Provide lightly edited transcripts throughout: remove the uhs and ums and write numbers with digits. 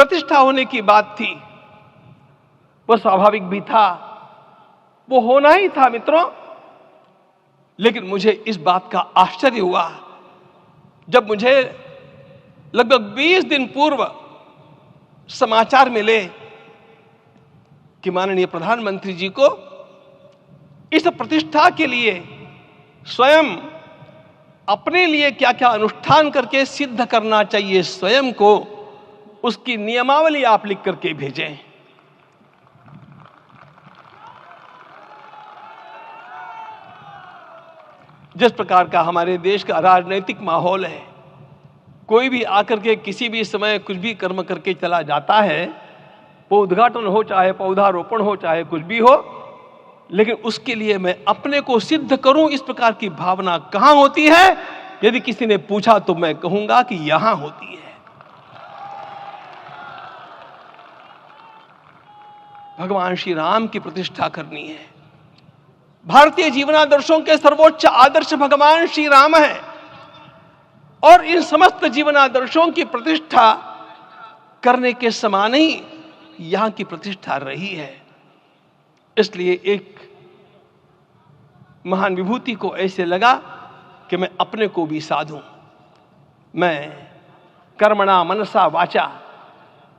प्रतिष्ठा होने की बात थी, वो स्वाभाविक भी था, वो होना ही था मित्रों। लेकिन मुझे इस बात का आश्चर्य हुआ जब मुझे लगभग 20 दिन पूर्व समाचार मिले कि माननीय प्रधानमंत्री जी को इस प्रतिष्ठा के लिए स्वयं अपने लिए क्या क्या अनुष्ठान करके सिद्ध करना चाहिए स्वयं को, उसकी नियमावली आप लिख करके भेजें। जिस प्रकार का हमारे देश का राजनीतिक माहौल है, कोई भी आकर के किसी भी समय कुछ भी कर्म करके चला जाता है, वो उद्घाटन हो चाहे पौधारोपण हो चाहे कुछ भी हो, लेकिन उसके लिए मैं अपने को सिद्ध करूं, इस प्रकार की भावना कहां होती है? यदि किसी ने पूछा तो मैं कहूंगा कि यहां होती है। भगवान श्री राम की प्रतिष्ठा करनी है। भारतीय जीवनादर्शों के सर्वोच्च आदर्श भगवान श्री राम है और इन समस्त जीवनादर्शों की प्रतिष्ठा करने के समान ही यहां की प्रतिष्ठा रही है। इसलिए एक महान विभूति को ऐसे लगा कि मैं अपने को भी साधूं। मैं कर्मणा मनसा वाचा,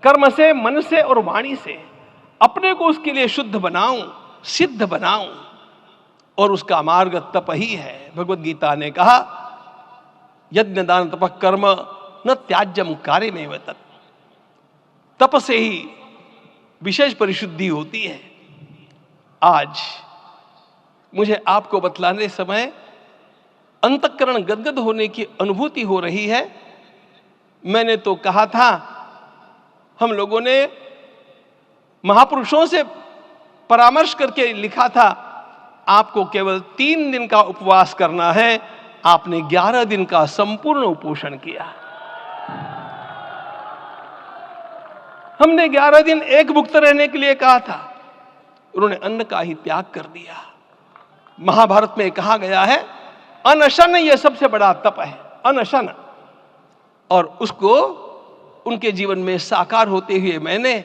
कर्म से, मन से और वाणी से अपने को उसके लिए शुद्ध बनाऊं, सिद्ध बनाऊं, और उसका मार्ग तप ही है। भगवत गीता ने कहा, यज्ञ दान तप कर्म न त्याज्यम कार्यमेव तत्। तप से ही विशेष परिशुद्धि होती है। आज मुझे आपको बतलाने समय अंतःकरण गदगद होने की अनुभूति हो रही है। मैंने तो कहा था, हम लोगों ने महापुरुषों से परामर्श करके लिखा था, आपको केवल 3 दिन का उपवास करना है। आपने 11 दिन का संपूर्ण उपोषण किया। हमने 11 दिन एक भुक्त रहने के लिए कहा था, उन्होंने अन्न का ही त्याग कर दिया। महाभारत में कहा गया है, अनशन यह सबसे बड़ा तप है, अनशन। और उसको उनके जीवन में साकार होते हुए मैंने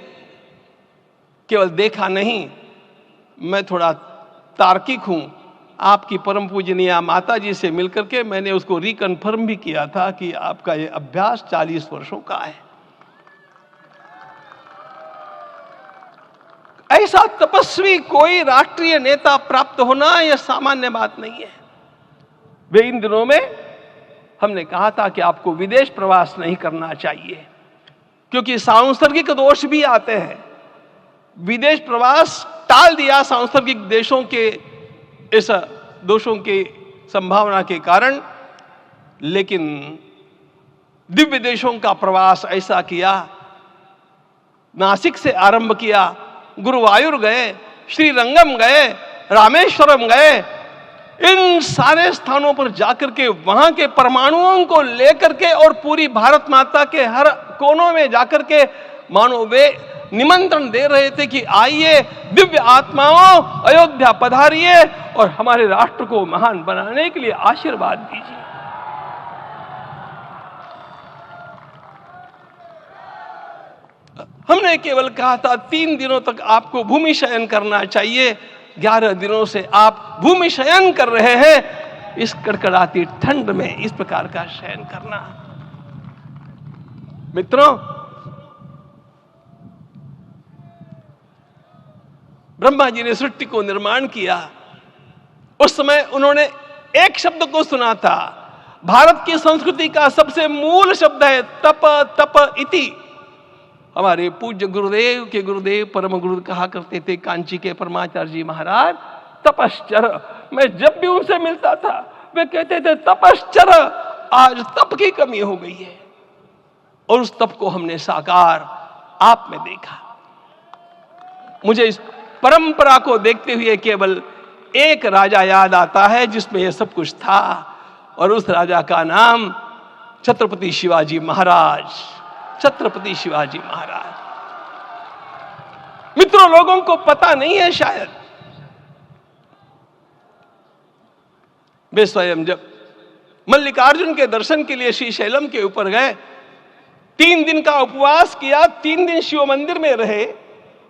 केवल देखा नहीं, मैं थोड़ा तार्किक हूं। आपकी परम पूजनीय माता जी से मिलकर के मैंने उसको रिकन्फर्म भी किया था कि आपका ये अभ्यास 40 वर्षों का है। ऐसा तपस्वी कोई राष्ट्रीय नेता प्राप्त होना यह सामान्य बात नहीं है। वे इन दिनों में हमने कहा था कि आपको विदेश प्रवास नहीं करना चाहिए, क्योंकि सांसर्गिक दोष भी आते हैं। विदेश प्रवास टाल दिया सांसर्गिक देशों के इस दोषों के संभावना के कारण, लेकिन दिव्य देशों का प्रवास ऐसा किया। नासिक से आरंभ किया, गुरुवायूर गए, श्रीरंगम गए, रामेश्वरम गए। इन सारे स्थानों पर जाकर के वहां के परमाणुओं को लेकर के और पूरी भारत माता के हर कोनों में जाकर के मानो वे निमंत्रण दे रहे थे कि आइए दिव्य आत्माओं, अयोध्या पधारिए और हमारे राष्ट्र को महान बनाने के लिए आशीर्वाद दीजिए। हमने केवल कहा था 3 दिनों तक आपको भूमि शयन करना चाहिए। 11 दिनों से आप भूमि शयन कर रहे हैं। इस कड़कड़ाती ठंड में इस प्रकार का शयन करना, मित्रों, ब्रह्मा जी ने सृष्टि को निर्माण किया। उस समय उन्होंने एक शब्द को सुना था। भारत की संस्कृति का सबसे मूल शब्द है तप, तप इति। हमारे पूज्य गुरुदेव के गुरुदेव परम गुरु कहा करते थे, कांची के परमाचार्य जी महाराज, तपश्चर। मैं जब भी उनसे मिलता था वे कहते थे तपश्चर। आज तप की कमी हो गई है और उस तप को हमने साकार आप में देखा। मुझे इस परंपरा को देखते हुए केवल एक राजा याद आता है जिसमें यह सब कुछ था, और उस राजा का नाम छत्रपति शिवाजी महाराज। छत्रपति शिवाजी महाराज। मित्रों, लोगों को पता नहीं है शायद, वे स्वयं जब मल्लिकार्जुन के दर्शन के लिए श्रीशैलम के ऊपर गए 3 दिन का उपवास किया, 3 दिन शिव मंदिर में रहे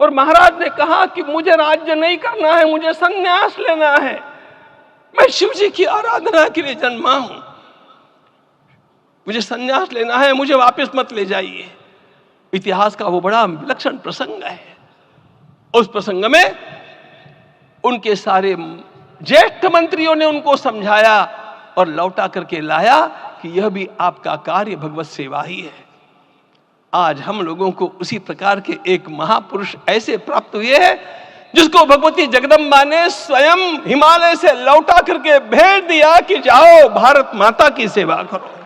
और महाराज ने कहा कि मुझे राज्य नहीं करना है, मुझे संन्यास लेना है, मैं शिव जी की आराधना के लिए जन्मा हूं, मुझे संन्यास लेना है, मुझे वापस मत ले जाइए। इतिहास का वो बड़ा विलक्षण प्रसंग है। उस प्रसंग में उनके सारे ज्येष्ठ मंत्रियों ने उनको समझाया और लौटा करके लाया कि यह भी आपका कार्य भगवत सेवा ही है। आज हम लोगों को उसी प्रकार के एक महापुरुष ऐसे प्राप्त हुए हैं जिसको भगवती जगदम्बा ने स्वयं हिमालय से लौटा करके भेज दिया कि जाओ भारत माता की सेवा करो।